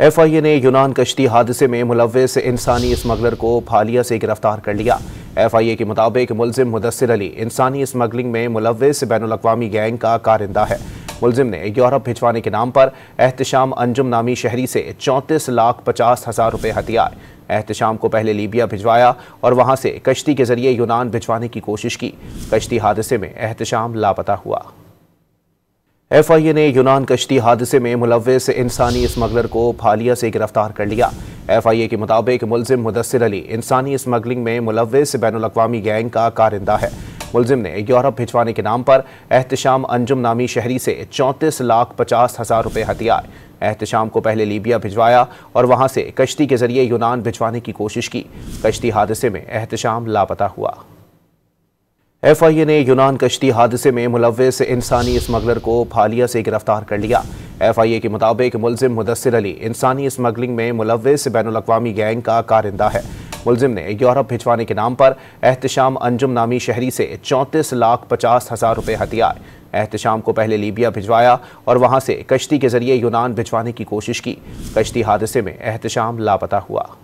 FIA ने यूनान कश्ती हादसे में मुलव्विस इंसानी स्मगलर को फालिया से गिरफ्तार कर लिया। FIA के मुताबिक मुलजिम मुदस्सिर अली इंसानी स्मगलिंग में मुलव्विस बैनुल-अक़वामी गैंग का कारिंदा है। मुलजिम ने यूरोप भिजवाने के नाम पर एहतशाम अंजुम नामी शहरी से 34,50,000 रुपये हथियाए। एहतशाम को पहले लीबिया भिजवाया और वहां से कश्ती के जरिए यूनान भिजवाने की कोशिश की। कश्ती हादसे में एहतशाम लापता हुआ। FIA ने यूनान कश्ती हादसे में मुलव्विस इंसानी स्मगलर को फालिया से गिरफ्तार कर लिया। FIA के मुताबिक मुलजिम मुदस्सिर अली इंसानी स्मगलिंग में मुलव्विस बैनुल-अक़वामी गैंग का कारिंदा है। मुलजिम ने यूरोप भिजवाने के नाम पर एहतशाम अंजुम नामी शहरी से 34,50,000 रुपये हथियाए। एहतशाम को पहले लीबिया भिजवाया और वहां से कश्ती के जरिए यूनान भिजवाने की कोशिश की। कश्ती हादसे में एहतशाम लापता हुआ। FIA ने यूनान कश्ती हादसे में मुलव्विस इंसानी स्मगलर को फालिया से गिरफ्तार कर लिया। FIA के मुताबिक मुलजिम मुदस्सिर अली इंसानी स्मगलिंग में मुलव्विस बैनुल-अक़वामी गैंग का कारिंदा है। मुलजिम ने यूरोप भिजवाने के नाम पर एहतशाम अंजुम नामी शहरी से 34,50,000 रुपये हथियाए। एहतशाम को पहले लीबिया भिजवाया और वहां से कश्ती के जरिए यूनान भिजवाने की कोशिश की। कश्ती हादसे में एहतशाम लापता हुआ।